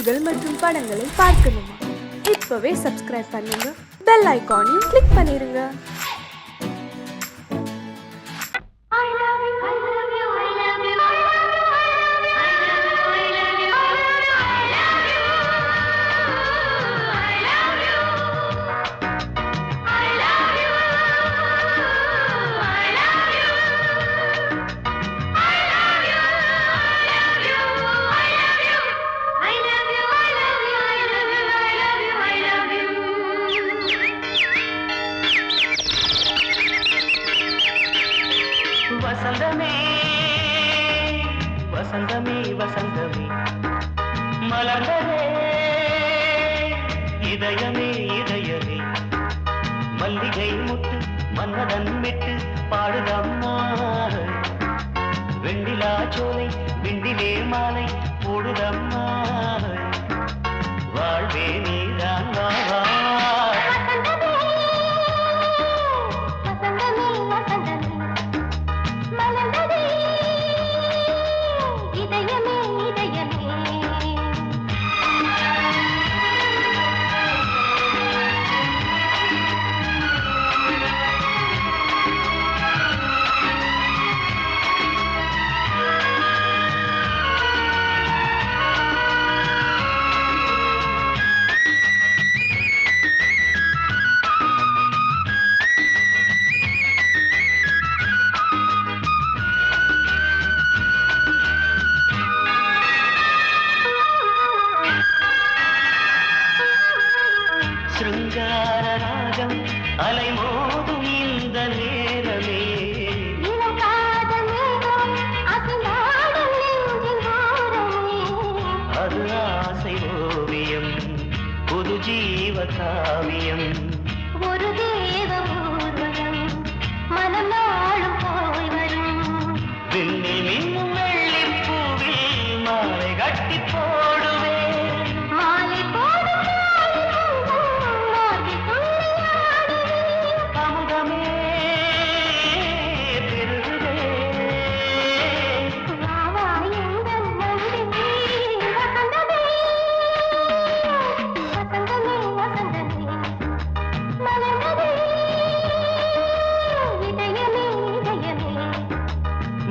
செய்திகள் மற்றும் படங்களை பார்க்கணுமா? இப்பவே சப்ஸ்கிரைப் பண்ணுங்க, பெல் ஐகானையும் கிளிக் பண்ணிருங்க. வசந்தமே வசந்தமே வசந்தமே மலர்ந்ததே இதயமே இதயமே மல்லிகை முட்டு மன்னதன் மெட்டு பாடுதம்மா வெண்ணிலா சோலை விண்டிலே மாலை போடுதம்மா வாழ்வே நீதான் வா வா சிருங்கார ராகம் அலைமோதும் இந்த நேரமே அது ஆசை ஓவியம் புது ஜீவ காவியம் ஒரு தேவ ஊர்வலம் மனம் நாளும் போய் வரும் விண்ணில் மின்னும் வெள்ளி பூவில் மாலை கட்டி போடுவேன் மாலை போடும் அமுதமே பெருகுதே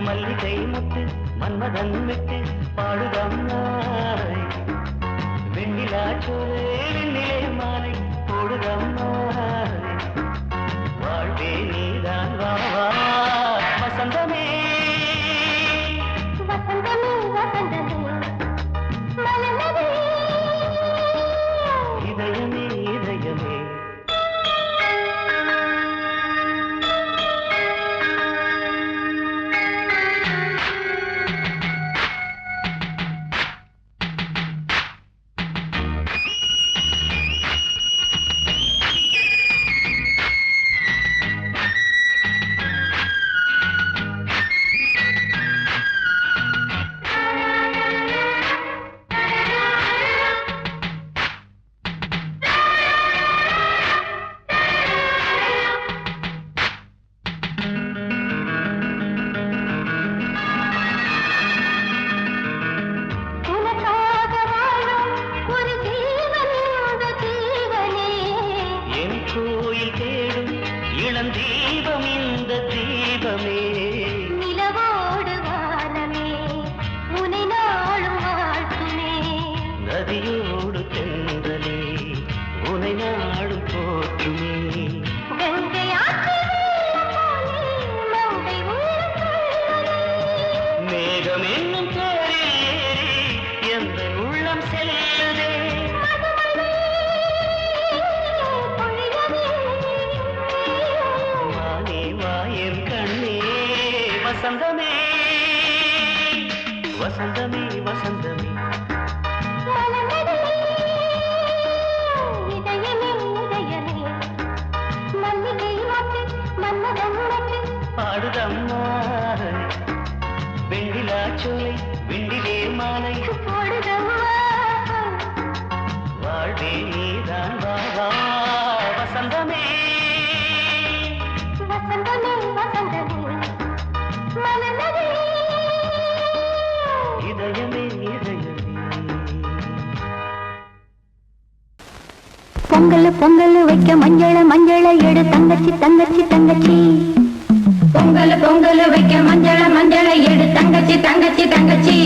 மல்லிகை முட்டு மன்மதன் விட்டு பாடுதம்மாய் வெண்ணிலா சோலை வெண்ணிலே மாலை போடுதம்மாய் வாழ்வே நீதான் வா வா வசந்தமே வசந்தமே வசந்தமே மலர்ந்ததே இதயமே இதயமே உனக்காக வாழும் ஒரு ஜீவன் இந்த ஜீவனே என் கோயில் தேடும் இளம் தீபம் இந்த தீபமே நிலவோடு வானமே உனை நாளும் வாழ்த்துமே நதியோடு தென்றலே உனை நாடும் போற்றுமே கங்கை ஆற்றில் போலே மங்கை உள்ளம் கொள்ளுதே. மேகம் என்னும் தேரில் ஏறி எந்த உள்ளம் செல்லுதே மதுமழை பொழியவே. வானே வாயன் கண்ணே வசந்தமே வசந்தமே வசந்தமே மலர்ந்ததே இதயமே இதயமே மல்லிகை மொட்டு மன்மதன் மொட்டு பாடுதம்மா வெண்ணிலா சோலை விண்டிலே மாலை போடுதம்மா வாழ்வே நீதான் வா வா வசந்தமே வசந்தமே வசந்தமே மலர்ந்ததே இதயமே இதயமே பொங்கல் பொங்கல் வைக்க மஞ்சள எடு தங்கச்சி தங்கச்சி தங்கச்சி பொங்கல் பொங்கல் வைக்க மஞ்சள எடு தங்கச்சி தங்கச்சி தங்கச்சி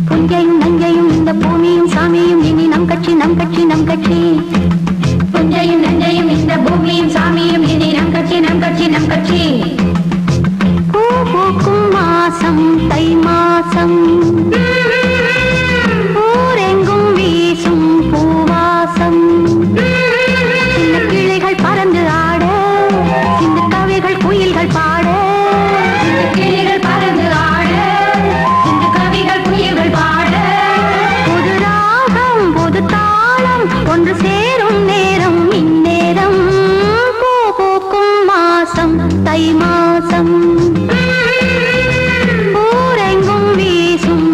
புஞ்சையும் நஞ்சையும் இந்த பூமியும் சாமியும் இனி நம் கட்சி நம் கட்சி நம் கட்சி புஞ்சையும் நஞ்சையும் இந்த பூமியும் சாமியும் இனி நம் கட்சி நம் கட்சி நம் கட்சி பூ பூக்கும் மாசம் தை மாசம் ஊரெங்கும் வீசும் பூவாசம் சின்ன கிளிகள் பறந்து ஆட சின்ன கவிகள் குயில்கள் பாட சின்ன கிளிகள் பறந்து ஆட சின்ன கவிகள் குயில்கள் பாட புது ராகம் புது தாளம் ஒன்று சேரும் நேரம் இந்நேரம் பூ பூக்கும் மாசம் தை மாசம் ஊரெங்கும் வீசும்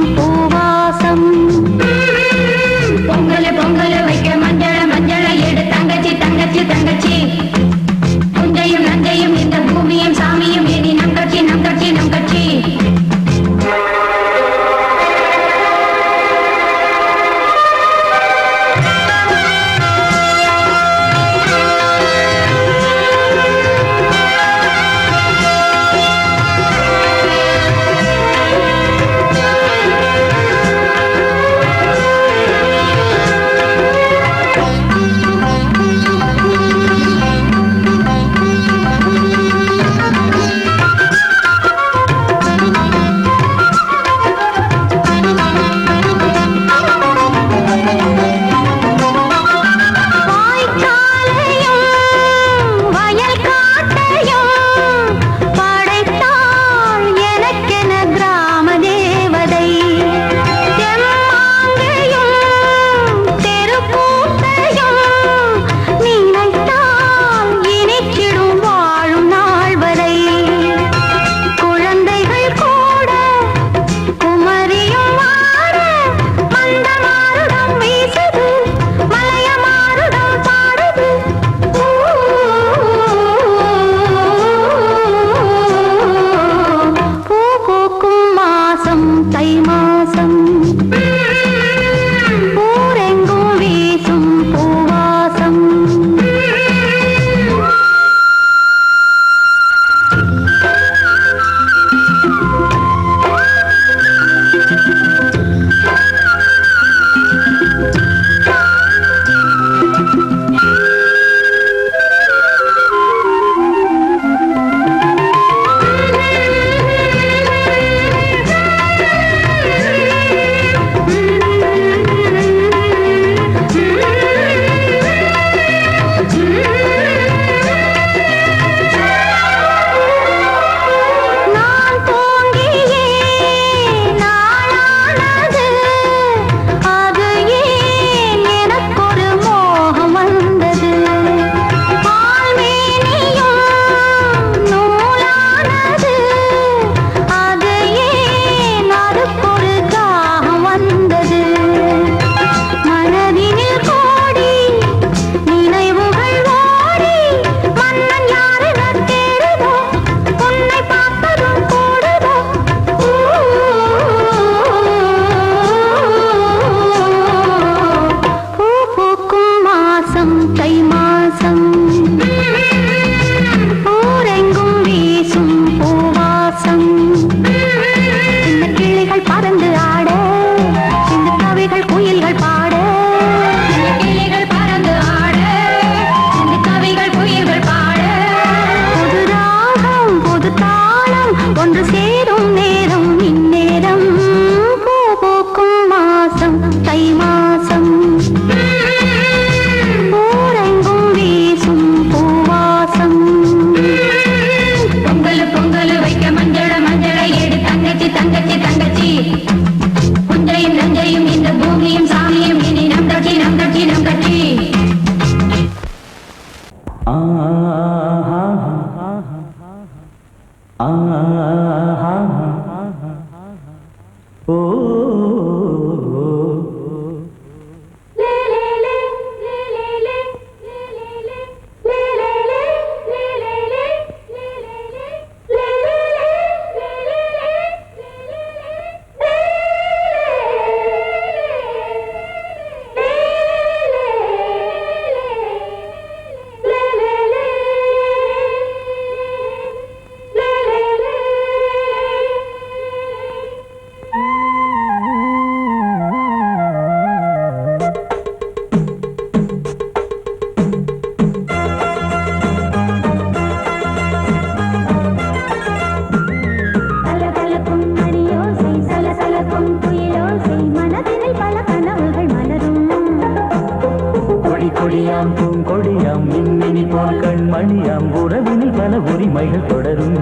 கொடியாம் பூங்கொடியாம் மின்மினி போல் கண்மணியாம் உறவினில் பல உரிமைகள் தொடரும்.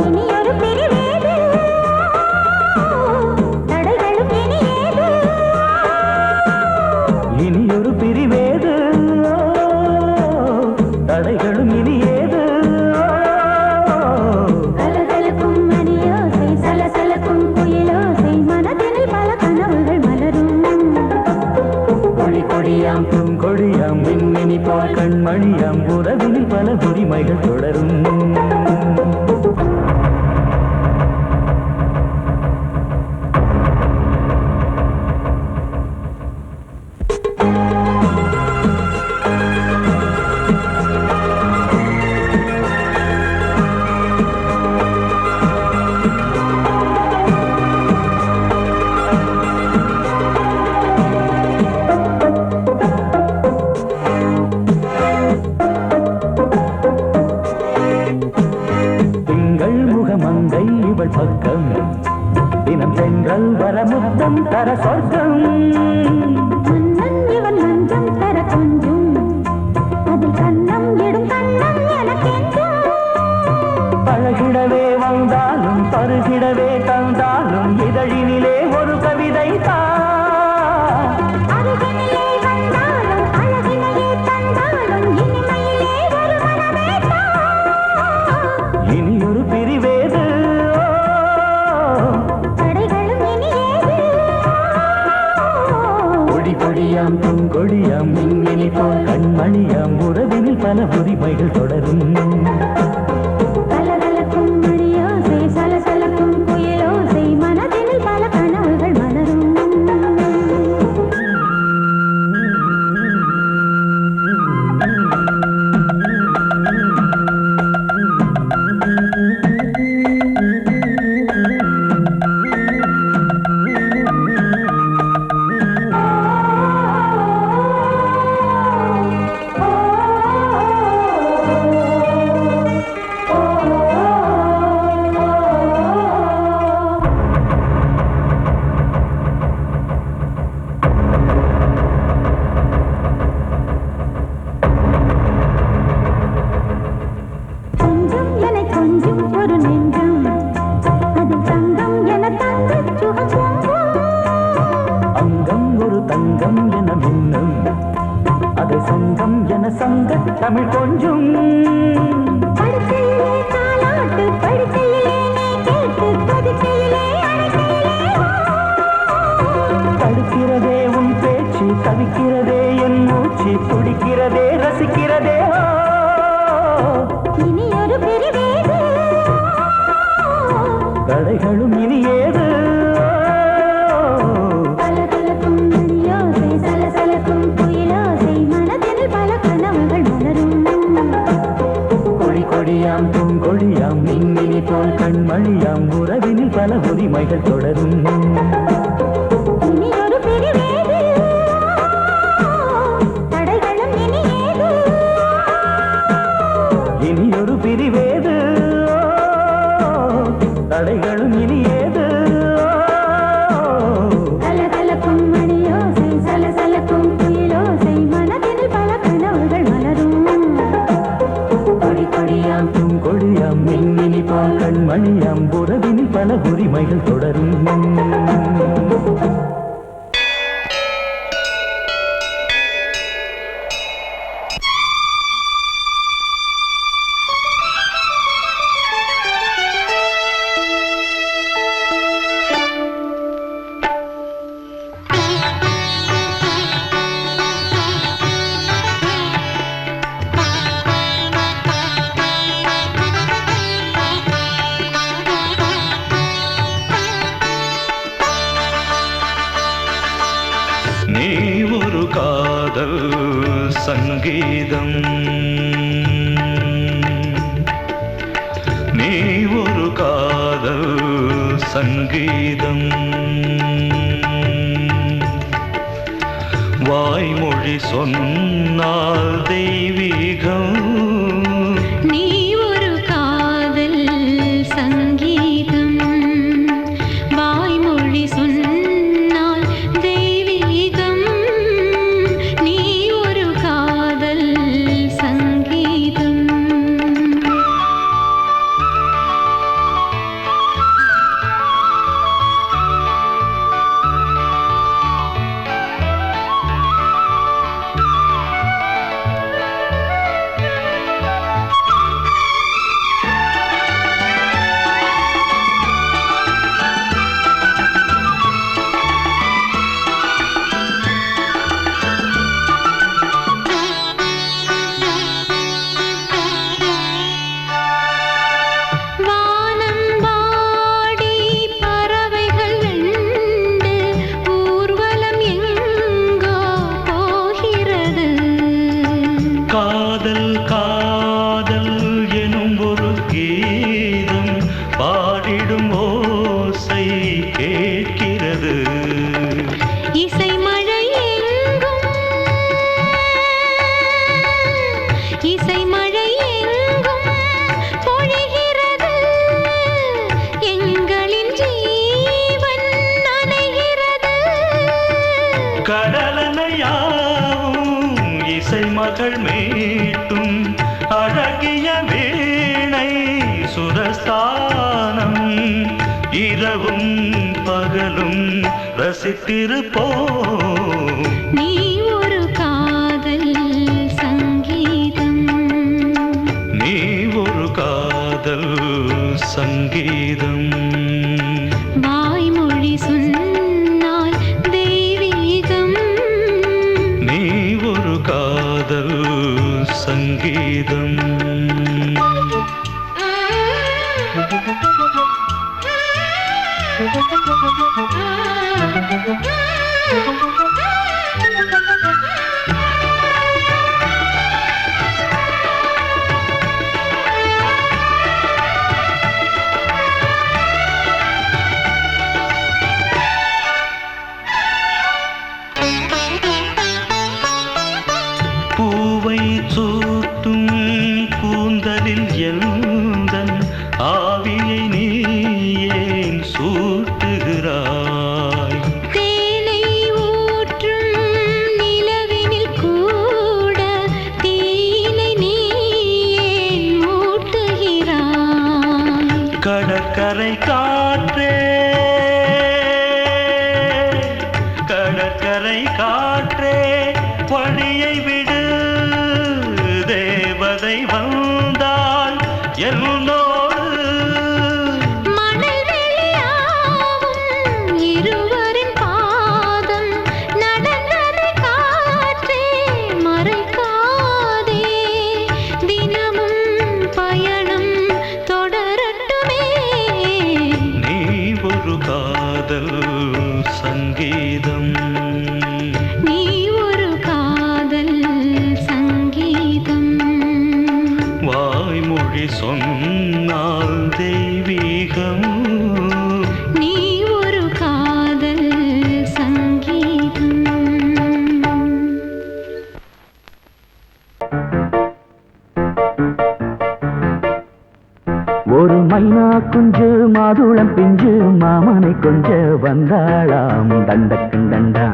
இனியொரு பிரிவேது தடைகளும் இனியேது. இனியொரு பிரிவேது தடைகளும் இனியேது. கலகலக்கும் மணியோசை சலசலக்கும் குயிலோசை மனதினில் பல கனவுகள் மலரும். கொடி கொடியாம் பூங்கொடியாம் மின்மினி போல் கண்மணியாம் உறவினில் பல உரிமைகள் தொடரும். மங்கை இவள் பக்கம் தினம் சென்றல் வரமுத்தம் தர சொர்க்கம். மன்னன் இவன் மஞ்சம் தர கொஞ்சம் அதில் கண்ணம் இடும் கண்ணம் எனக்கென்றும். பழகிடவே வந்தாலும் பருகிடவே தந்தாலும் இதழினிலே ஒரு கவிதை அருகினிலே வந்தாலும் அழகினையே தந்தாலும் இனிமையிலே ஒரு மனமே இனியொரு பிரிவேது தடைகளும் இனியேது. கொடி கொடியாம் பூங்கொடியாம் மின்மினி போல் கண்மணியாம் உறவினில் பல உரிமைகள் தொடரும். கலகலக்கும் மணியோசை சலசலக்கும் குயிலோசை மனதினில் பல கனவுகள் மலரும். கொஞ்சம் என கொஞ்சம் ஒரு நெஞ்சம் அதில் தங்கம் என தங்கச் சுகம் பொங்கும். அங்கம் ஒரு தங்கம் என மின்னும் அதை சங்கம் என சங்க தமிழ் கொஞ்சும். படுக்கையிலே தாலாட்டு படுக்கையிலே நீ கேட்டு கொதிக்கையிலே அணைக்கையிலே தடுக்கிறதே உன் பேச்சு தவிக்கிறதே என் மூச்சு துடிக்கிறதே ரசிக்கிறதே. இனியொரு பிரிவேது கடைகளும் இனியேது. கலகலக்கும் மணியோசை சலசலக்கும் குயிலோசை மனதினில் பல கனவுகள் மலரும். கொடி கொடியாம் பூங்கொடியாம் மின்மினி போல் கண்மணியாம் உறவினில் பல உரிமைகள் தொடரும். இனியொரு பிரிவேது தடைகளும் இனியேது. இனியொரு பிரிவேது தடைகளும் இனியேது. கலகலக்கும் மணியோசை சலசலக்கும் குயிலோசை மனதினில் பல கனவுகள் மலரும். கொடி கொடியாம் பூங்கொடியாம் மின்மினி போல் கண்மணியாம் உறவினில் பல உரிமைகள் தொடரும். நீ ஒரு காதல் சங்கீதம், நீ ஒரு காதல் சங்கீதம். வாய்மொழி சொன்னால் தெய்வீகம். நீ ஒரு காதல் சங்கீதம், வாய்மொழி சொன்னால் தெய்வீகம். நீ கடலனையாவும் இசை மகள் மீட்டும் அழகிய வீணை சுரஸ்தானம் இரவும் பகலும் ரசித்திருப்போம். நீ ஒரு காதல் சங்கீதம், நீ ஒரு காதல் சங்கீதம். வாய்மொழி சொன்னால் தெய்வீகம், நீ ஒரு காதல் சங்கீதம். பூவை சூட்டும் கூந்தலில் எந்தன் ஆவியை நீ ஏன் சூட்டுகிறாய்? தேனை ஊற்றும் நிலவினில் கூட தீனை நீ ஏன் மூட்டுகிறாய்? கடற்கரை காற்றே, கடற்கரை காற்றே வழியை விடு, தேவதை வந்தால் என்னோடு. மணல் வெளியாகும் இருவரின் பாதம் நடந்ததை காற்றே மறைக்காதே, தினமும் பயணம் தொடரட்டுமே. நீ ஒரு காதல் சங்கீதம், நீ ஒரு காதல் சங்கீதம், வாய்மொழி சொன்னால் தெய்வீகம். நீ ஒரு காதல் சங்கீதம். ஒரு மைனா குஞ்சு மாதுளம் பிஞ்சு மாமனை கொஞ்ச வந்தாளாம். தண்டக்குண்டண்டா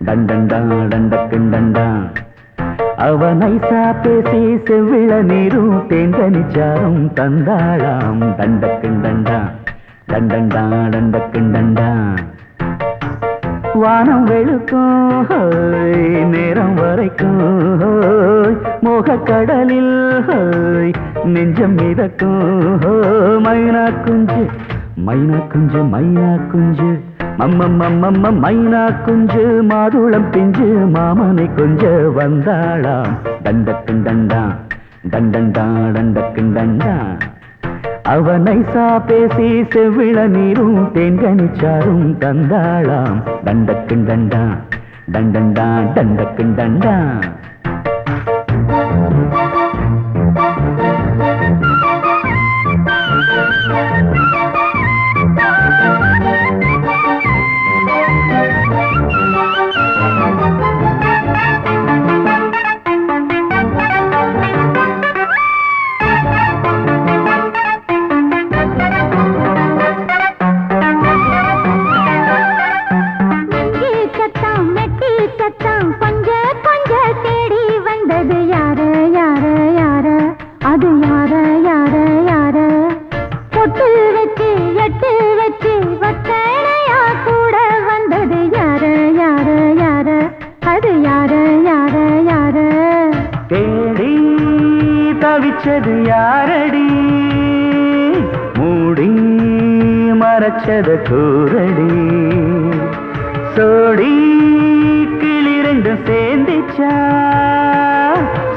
டண்டண்டா டண்டக்குண்டண்டா. அவ நைசா பேசி செவ்விள நீரும் தேங்கனிச்சாரும் தந்தாளாம். தண்டக்குண்டண்டா டண்டண்டா டண்டக்குண்டண்டா. வானம் வெளுக்கும் ஹோய், நேரம் வரைக்கும் ஹோய், மோகக்கடலில் ஹோய், நெஞ்சம் மிதக்கும் ஹோய். மைனா குஞ்சு மைனா குஞ்சு மைனா குஞ்சு மம்மம்மம்மம்ம மைனா குஞ்சு மாதுளம் பிஞ்சு மாமனை கொஞ்ச வந்தாளாம். தண்டக்குண்டண்டா டண்டண்டா டண்டக்குண்டண்டா. அவனை பேசி செவ்விள நீரும் தேன்கனிச்சாரும் தந்தாளாம். தண்டக்குண்டண்டா டண்டண்டா டண்டக்குண்டண்டா. தவிச்சது யாரடி மூடி மறைச்சத கூரடி சோடி கிளி ரெண்டும் சேர்ந்திச்சா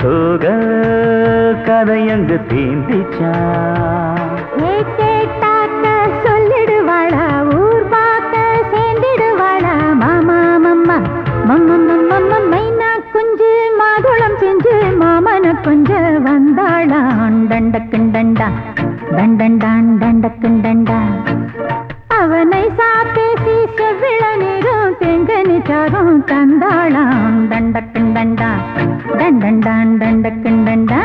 சோக கதையங்கு தீந்திச்சா சொல்லிடுவாளா ஊர் பார்க்க சேர்ந்திடுவாளா மாமா மம்மா மம்ம மைனா குஞ்சு மாதுளம் செஞ்சு மாமன கொஞ்ச வந்தாளான் தண்டக்குண்டண்டா தண்டண்டான் தண்டக்குண்டண்டா அவனை சாப்பேசி செவ்விள நீரும் செங்கனி சாரும் தந்தாளான் தண்டக்குண்டண்டா தண்டண்டான் தண்டக்குண்டண்டா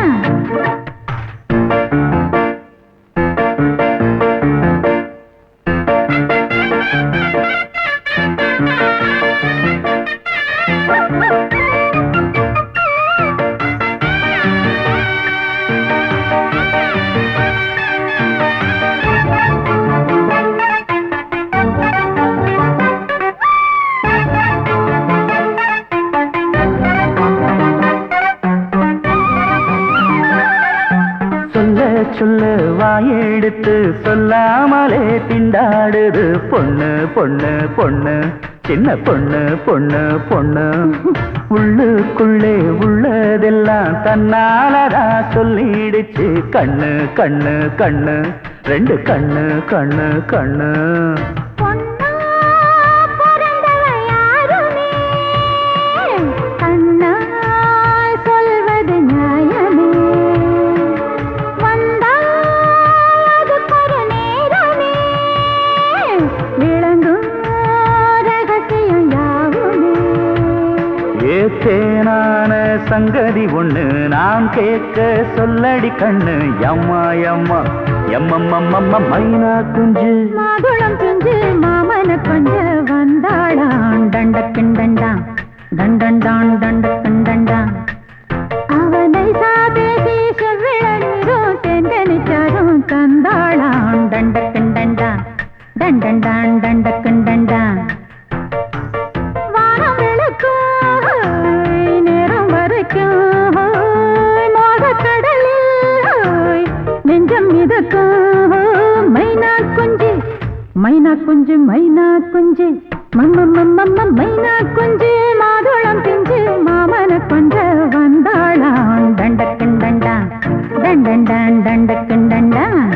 சொல்ல வாயெடுத்து சொல்லாமலே திண்டாடுது பொண்ணு பொண்ணு பொண்ணு சின்ன பொண்ணு பொண்ணு பொண்ணு உள்ளுக்குள்ளே உள்ளதெல்லாம் தன்னாலதா சொல்லிடுச்சு கண்ணு கண்ணு கண்ணு ரெண்டு கண்ணு கண்ணு கண்ணு தேனான சங்கதி ஒண்ணு நான் கேட்க சொல்லடி கண்ணு எம்மா எம்மா எம்மம்மம்மம்ம மைனா குஞ்சு மாதுளம் குஞ்சு மாமன கொஞ்ச வந்தாளான் தண்டக்கிண்டண்டான் தண்டண்டான் தண்டக்கிண்டண்டான் அவனை சாதேசி செவ்விழநீரும் தெங்கனிச்சாரும் தந்தாளான் தண்டக்கிண்டண்டான் தண்டண்டான் தண்டக்கிண்டண்டான் மைனா குஞ்சு மைனா குஞ்சு மம்மம்மம்மம்ம மைனா குஞ்சு மாதுளம் பிஞ்சு மாமன கொஞ்ச வந்தாளான் தண்டக்கிண்டண்டான் தண்டண்டான் தண்டக்கிண்டண்டான்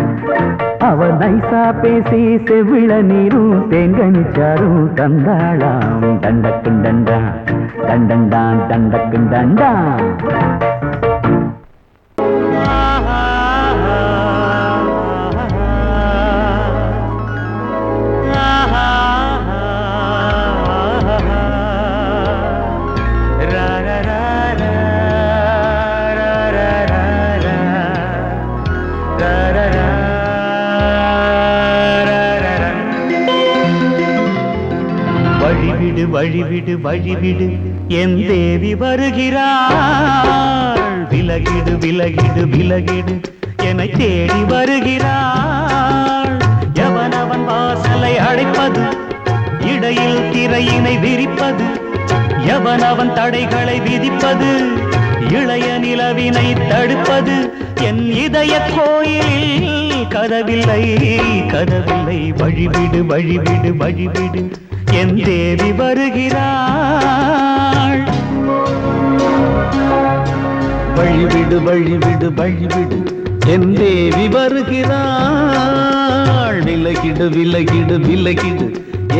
அவ நைசா பேசி செவ்விள நீரும் தேங்கனிச்சாரும் தந்தாளாம் தண்டக்கிண்டண்டான் தண்டண்டான் தண்டக்கிண்டண்டான் வழிவிடு வழிவிடு என் தேவி வருகிறாள் விலகிடு விலகிடு விலகிடு என்னை தேடி வருகிறாள் எவனவன் வாசலை அடைப்பது இடையில் திரையினை விரிப்பது எவனவன் தடைகளை விதிப்பது இளைய நிலவினை தடுப்பது என் இதய கோயிலில் கதவில்லை கதவில்லை வழிவிடு வழிவிடு வழிவிடு என் தேவி வருகிறாள் வழிவிடு வழிவிடு வழிவிடு என் தேவி வருகிறாள் விலகிடு விலகிடு விலகிடு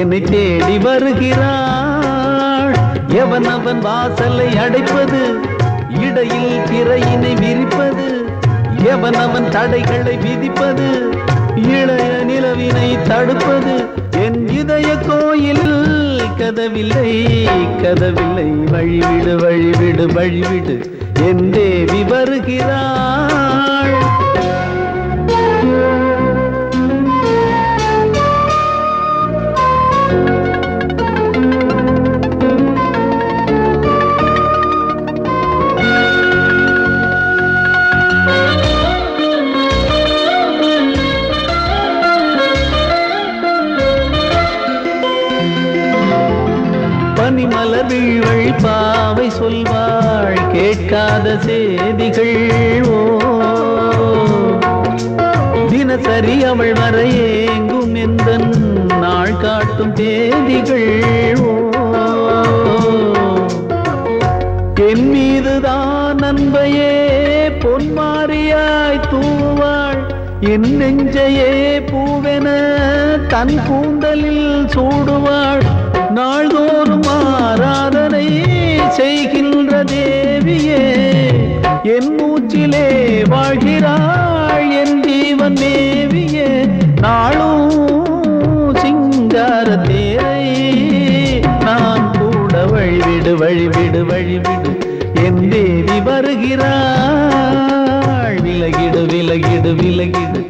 என்னை தேடி வருகிறாள் எவனவன் வாசலை அடைப்பது இடையில் திரையினை விரிப்பது எவனவன் தடைகளை விதிப்பது இளைய நிலவினை தடுப்பது என் இதய கோயில் கதவில்லை கதவில்லை வழிவிடு வழிவிடு வழிவிடு என் தேவி வருகிறாள் பனிமலர் வீழ்வழி பாவை சொல்வாள் கேட்காத செய்திகள் ஓ தினசரி அவள் வர ஏங்கும் எந்த நாள் காட்டும் தேதிகள் ஓ என் மீதுதான் அன்பையே பொன்மாரியாய் தூவாள் என் நெஞ்சையே பூவென தன் கூந்தலில் சூடுவாள் நாள்தோறும் ஆராதனை செய்கின்ற தேவியே என் மூச்சிலே வாழ்கிறாள் என் ஜீவன் தேவியே நாளும் சிங்கார தேரை நான் கூட வழிவிடு வழிவிடு வழிவிடு என் தேவி வருகிறாள் விலகிடு விலகிடு விலகிடு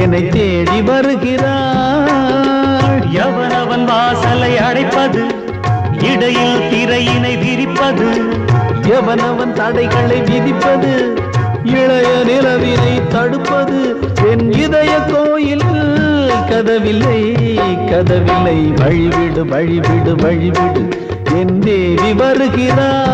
என்னை தேடி வருகிறாள் எவனவன் வாசலை அடைப்பது இடையில் திரையினை விரிப்பது எவனவன் தடைகளை விதிப்பது இளைய நிலவினை தடுப்பது என் இதய கோயில் கதவில்லை கதவில்லை வழிவிடு வழிவிடு வழிவிடு என் தேவி வருகிறாள்.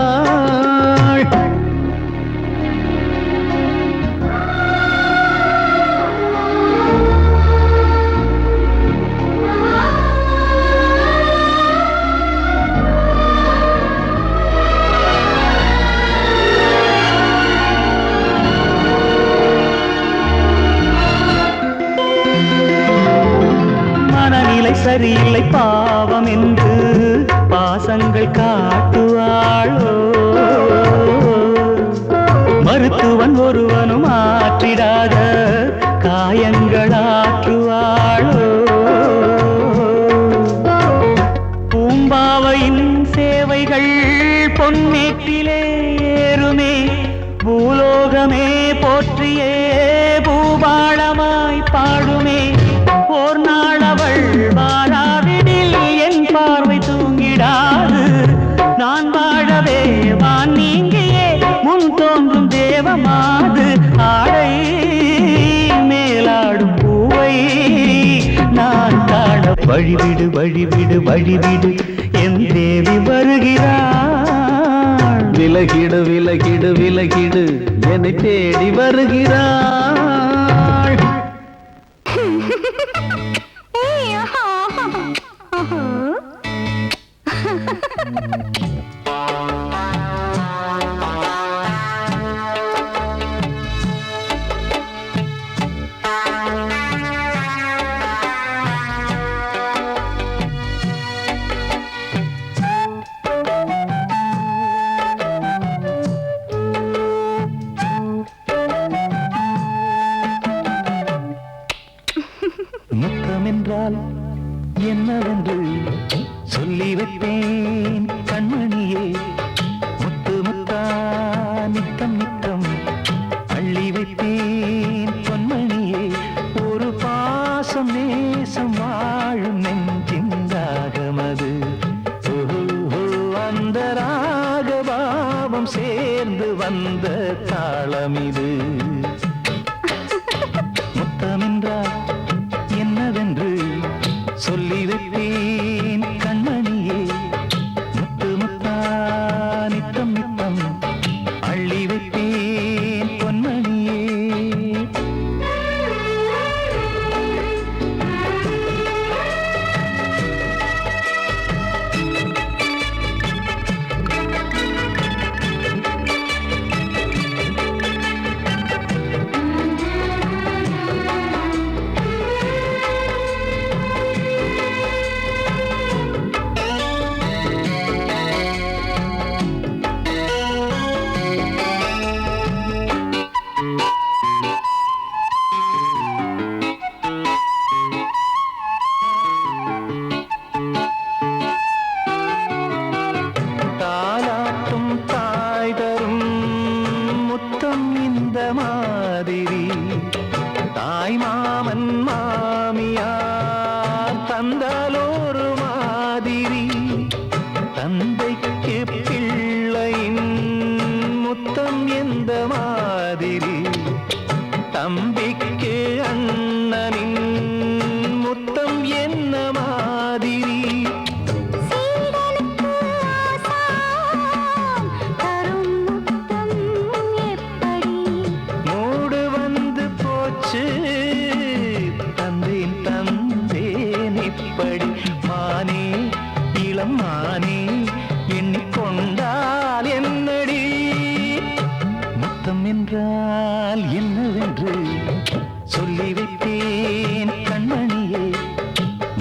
மனநிலை சரியில்லை பாவம் என்று பாசங்கள் காட்டுவாளோ மருத்துவன் ஒருவனும் ஆற்றிடாத காயங்களாற்றுவாளோ பூம்பாவையின் சேவைகள் பொன்னேட்டிலே ஏறுமே பூலோகமே போற்றியே பூபாளமாய் பாடுமே ஓர் நாள் அவள் வாராவிடில் என் பார்வை தூங்கிடாது நான் வாழவே வான் நீங்கியே முன் தோன்றும் தேவமாது ஆடை மேலாடும் பூவை நான் காண வழிவிடு வழிவிடு வழிவிடு என் தேவி வருகிறாள். விலகிடு விலகிடு விலகிடு என்னை தேடி வருகிறாள். முத்தமென்றால் என்னவென்று சொல்லி வைப்பேன் கண்மணியே முத்து முத்தா நித்தம் நித்தம் அள்ளி வைப்பேன் பொன்மணியே ஒரு பாசம் நேசம் வாழும் நெஞ்சின் ராகமது அந்த ராகபாவம் சேர்ந்து வந்த தாளமிது முத்தமென்றால் என்னவென்று சொல்லி வைப்பேன் கண்மணியே முத்து முத்தா நித்தம் நித்தம் அள்ளி வைப்பேன் பொன்மணியே தாலாட்டும் தாய் தரும் முத்தம் இந்த மாதிரி தாய் மாமன் மாமியார் தந்தாலோரு மாதிரி தந்தைக்கு பிள்ளையின் முத்தம் எந்த மாதிரி தம்பிக்கு அண்ணனின் முத்தம் என்ன மாதிரி மூடு வந்து போச்சு தந்தேன் தந்தேன் இப்படி மானே இளம் மானே எண்ணிக்கொண்டால் என்னடி முத்தம் என்றால் என்னவென்று சொல்லி வைத்தேன் கண்மணியே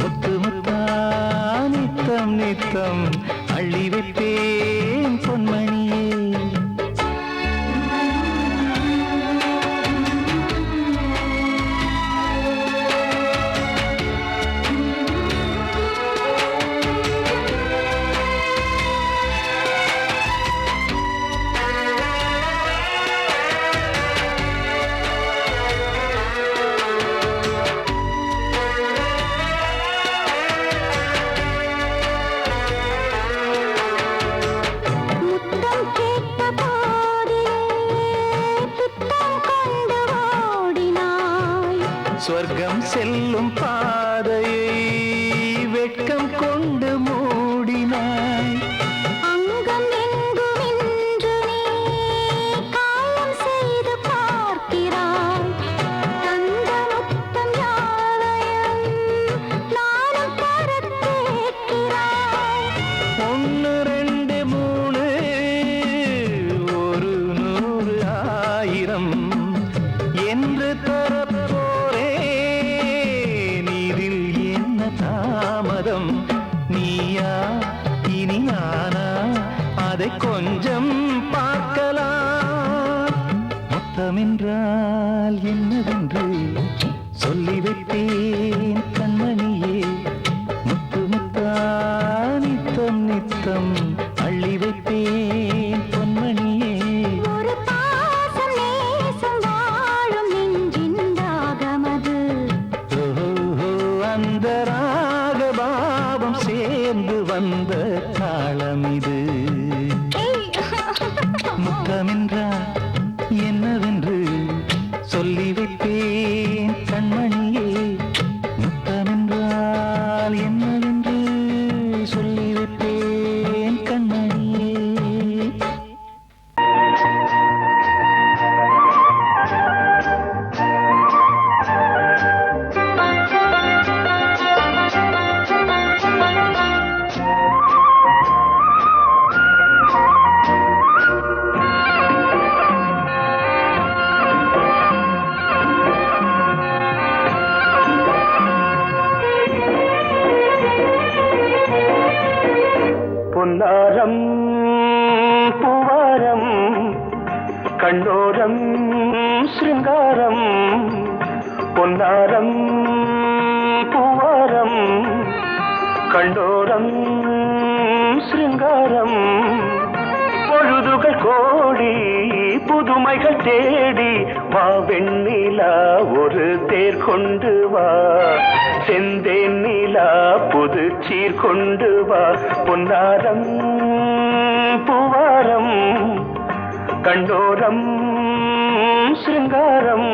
முத்து முத்தா நித்தம் நித்தம் அள்ளி வைப்பேன் பொன்மணியே சொர்க்கம் செல்லும் பாதையை வெட்கம் கொண்டு மூடினாய். அங்கம் எங்கும் இன்று நீ காயம் செய்து பார்க்கிறாய். தந்த முத்தம் யாவையும் நானும் தர கேட்கிறாய். 1 2 3 ஒரு 100 1000 என்று தரப்போரே. நீரில் என்ன தாமதம்? நீயா இனி நானா? அதை கொஞ்சம் பார்க்கலாம். முத்தமென்றால் என்னவென்று சொல்லி வைத்தேன் கண்மணியே. முத்து முத்தா நித்தம் நித்தம் அள்ளி வைத்தேன் பொன்மணியே. ஒரு பாசம் நேசம் வாழும் நெஞ்சின் ராகமது. ஓஹோ, அந்த ராகபாவம் சேர்ந்து வந்த தாளம் இது. முத்தமென்றால் என்னவென்று சொல்லி வைத்தேன் கண்மணியே. முத்தமென்றால் என்னவென்று சொல்லி வைத்தேன் கண்மணியே. பொன்னாரம் பூவாரம் கண்ணோரம் சிருங்காரம். பொன்னாரம் பூவாரம் கண்ணோரம் சிருங்காரம். பொழுதுகள் கோடி புதுமைகள் தேடி வா வெண்ணிலா ஒரு தேர் கொண்டு வா. செந்தேன் நிலா புது சீர் கொண்டு வா. பொன்னாரம் பூவாரம் கண்டோரம் சிருங்காரம்.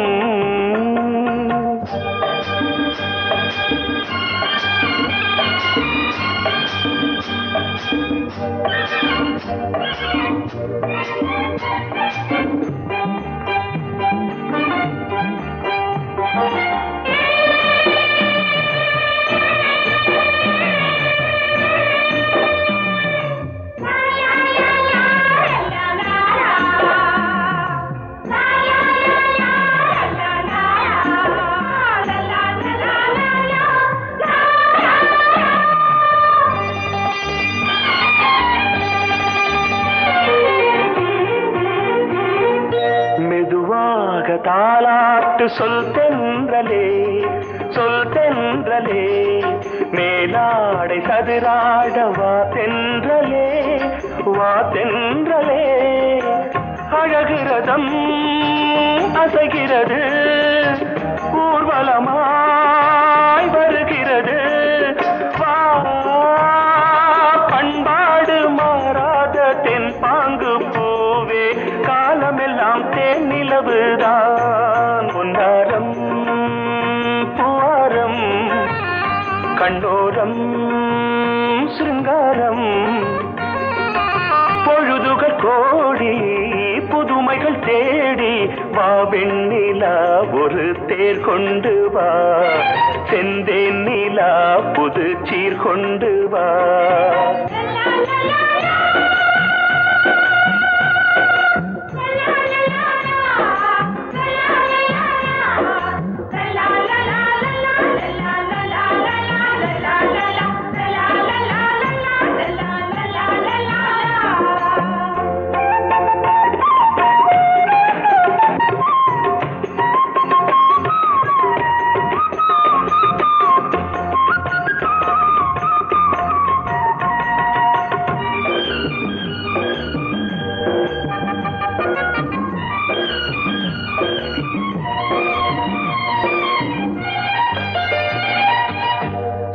தாலாட்டு சொல் தென்றலே சொல் தென்றலே. மேலாடை சதுராட வா தென்றலே வா தென்றலே. அழகிறதம் அசைகிறது ஊர்வலமாய் வருகிறது. வா பண்பாடு மாறாத தென் பாங்கு பூவே. காலமெல்லாம் தேன் நிலவுதான். பொன்னாரம் பூவாரம் கண்ணோரம் சிருங்காரம். பொழுதுகள் கோடி புதுமைகள் தேடி வா வெண்ணிலா ஒரு தேர் கொண்டு வா. செந்தேன் நிலா புது சீர் கொண்டு வா.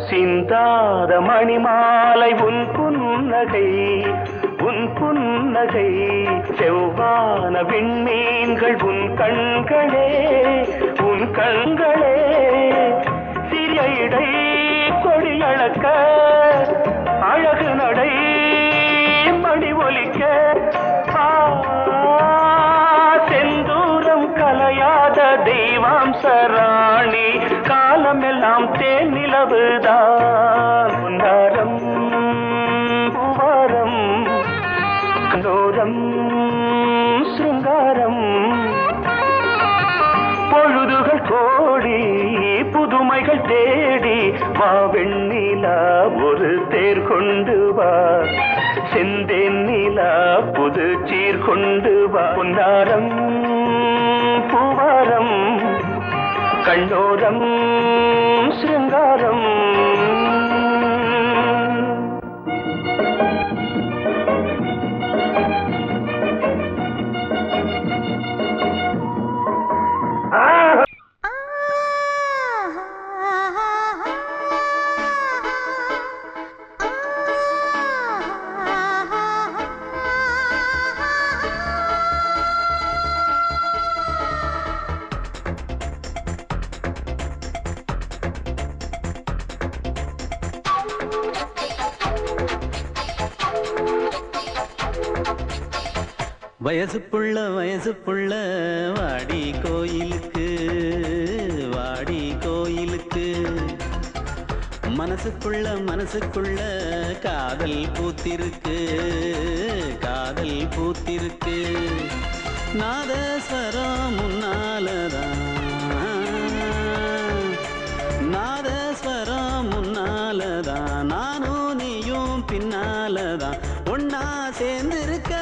சிந்தாத மணிமாலை உன் புன்னகை உன் புன்னகை. செவ்வான விண்மீன்கள் உன் கண்களே உன் உன் கண்களே சிறிய இடை கொடியளக்க அழகு நடை மணி ஒலிக்க செந்தூரம் கலையாத தெய்வாம்சராணி காலமெல்லாம் தேன் நிலவுதான் உன்னாரம் பூவாரம் கண்டோரம் சிருங்காரம் பொழுதுகள் கோடி புதுமைகள் தேடி வா வெண்ணிலா ஒரு தேர் கொண்டு வா செந்தேன் நிலா புது சீர் கொண்டு வா பொன்னாரம் பூவாரம் கண்ணோரம் சிருங்காரம் வயசு புள்ள வாடி கோயிலுக்கு மனசுக்குள்ள காதல் பூத்திருக்கு நாதஸ்வரம் முன்னாலதான் நானும் நீயும் பின்னாலதான் ஒன்னா சேர்ந்திருக்க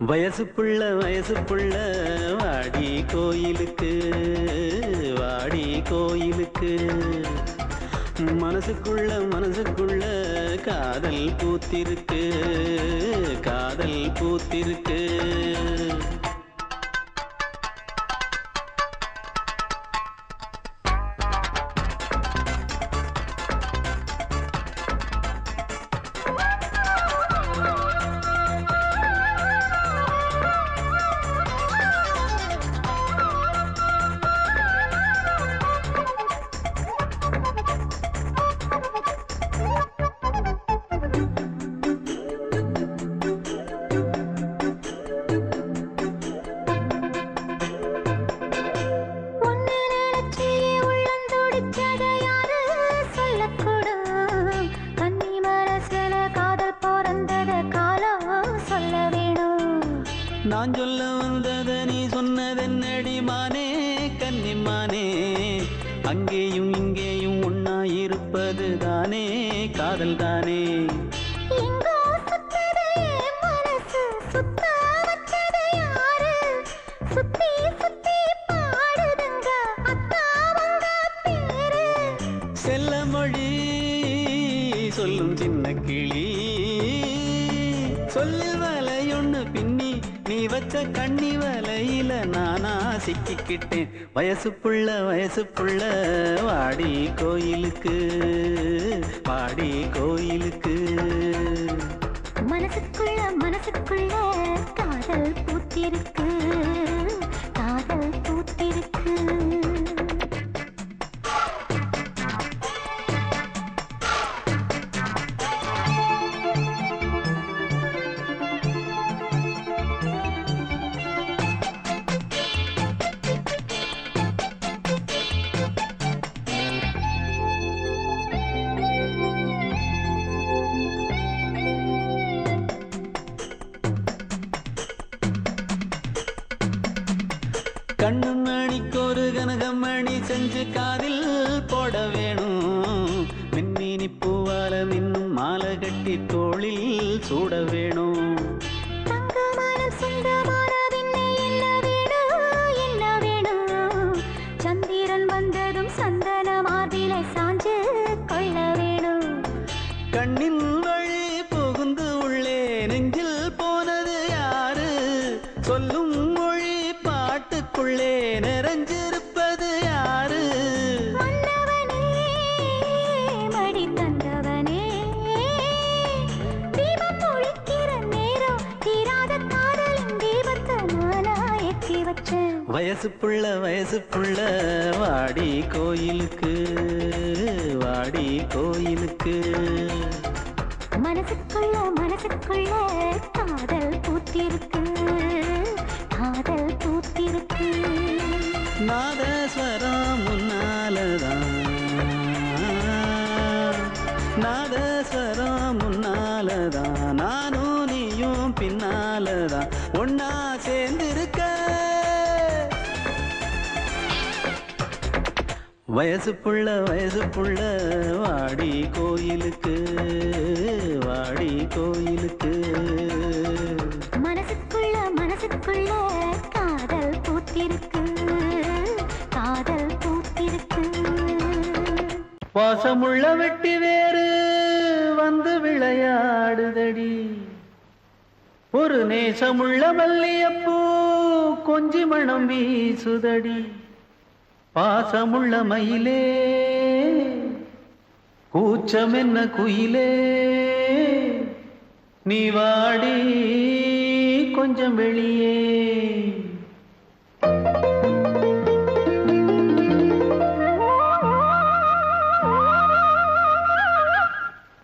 வயசு புள்ள வாடி கோயிலுக்கு மனசுக்குள்ள காதல் பூத்திருக்கு நான் சொல்ல வந்தத நீ சொன்னதென்னடி மானே கன்னிமானே அங்கேயும் இங்கேயும் ஒன்னா இருப்பது தானே காதல் தானே செல்ல மொழி சொல்லும் சின்ன கிளி சொல்லில் வலையொன்னு பின்னி நீ வச்ச கண்ணி வலையில நானா சிக்கிக்கிட்டேன் வயசு புள்ள வாடி கோயிலுக்கு மனசுக்குள்ள காதல் பூத்திருக்கு கண்ணு மணிக்கொரு கனகமணி செஞ்சு காதில் போட வேணும் மின்மினி பூவால மின்னும் மாலை கட்டி தோளில் சூட வேணும் சந்திரன் வந்ததும் சந்தன மார்பிலை சாஞ்சு கொள்ள வேணும் கண்ணின் வழி புகுந்து உள்ளே நெஞ்சில் போனது யாரு சொல்லும் மொழி பாட்டுக்குள்ளே நிறைஞ்சிருப்பது யாரு மன்னவனே மடி தந்தவனே தீபம் ஒழிக்கிற நேரம் தீராத காதலின் தீபத்தை நானா வயசு புள்ள வாடி கோயிலுக்கு வாடி கோயிலுக்கு மனசுக்குள்ள காதல் பூத்திருக்கு காதல் பூத்திருக்கு நாதஸ்வரம் முன்னாலதான் நாதஸ்வரம் முன்னாலதான் நானும் நீயும் பின்னாலதான் ஒன்னா சேர்ந்திருக்க வயசு புள்ள வாடி கோயிலுக்கு வாடி கோயிலுக்கு மனசுக்குள்ள காதல் பூத்திருக்கு காதல் பூத்திருக்கு வாசமுள்ள வெட்டி வேறு வந்து விளையாடுதடி ஒரு நேசமுள்ள மல்லியப்பூ கொஞ்சி மணம் வீசுதடி பாசமுள்ள மயிலே கூச்சம் என்ன குயிலே நீ வாடி கொஞ்சம் வெளியே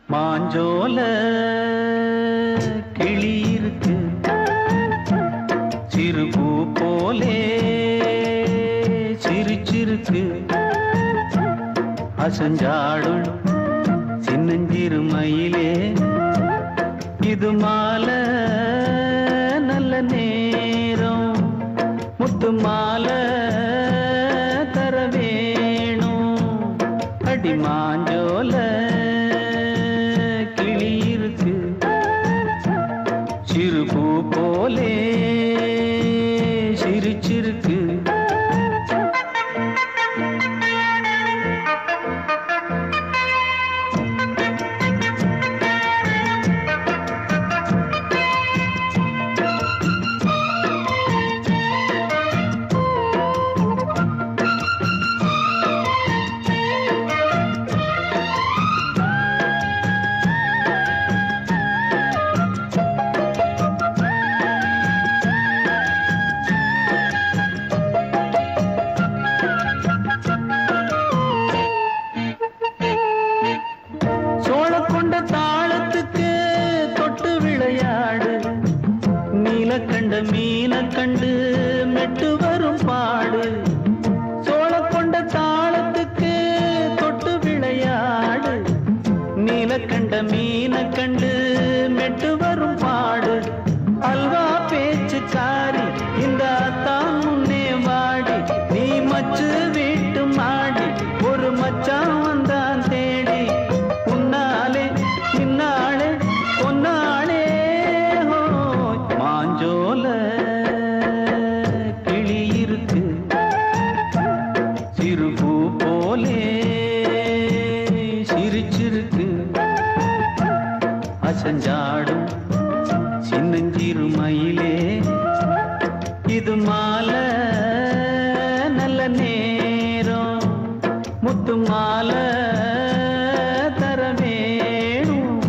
மாஞ்சோல கிளி இருக்கு சிறுபூ போலே சிரிச்சிருக்கு அசஞ்சாடும் சின்னஞ்சிறு மயிலே இது மாலை நல்ல நேரம் முத்து மாலை தர வேணும் அடி மாஞ்சோல கிளி இருக்கு சிறுபூ போலே சிரிச்சிருக்கு மீன கண்டு மெட்டு வரும் பாடு சோழ கொண்ட தாளத்துக்கு தொட்டு விளையாடு நீலக்கண்ட மீன கண்டு மெட்டு வரும் பாடு அல்வா பேச்சுக்காரி இந்த தான் முன்னே வாடி நீ மச்சு வீட்டு மாடி ஒரு மச்சான் வந்தான் தேடி உன்னாலே இன்னாலே பொன்னாளே மாஞ்சோல கிளி இருக்கு சிறுபூ போலே சிரிச்சிருக்கு அசஞ்சாடும் சின்னஞ்சிறு மயிலே இது மாலை நல்ல நேரம் முத்து மாலை தர வேணும்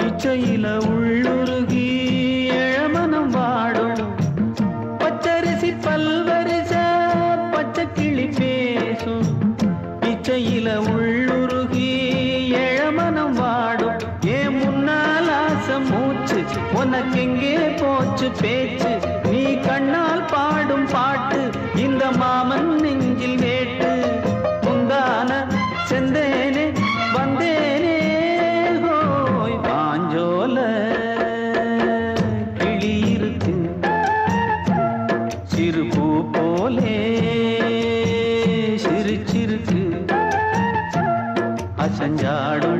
இச்சையில உள்ளுருகி இளமனம் வாடும் பச்சரிசி பல்வரிச பச்சை கிளி பேசும் இச்சையில உள்ளுருகி இளமனம் வாடும் ஏன் முன்னால் ஆசை மூச்சு உனக்கெங்கே போச்சு பேச்சு நீ கண்ணால் பாடும் பாட்டு இந்த மாமன் நெஞ்சில் வேட்டு முந்தான செந்தேனே வந்தேனே மாஞ்சோல கிளி இருக்கு சிறுபூ போலே சிரிச்சிருக்கு அசஞ்சாடும்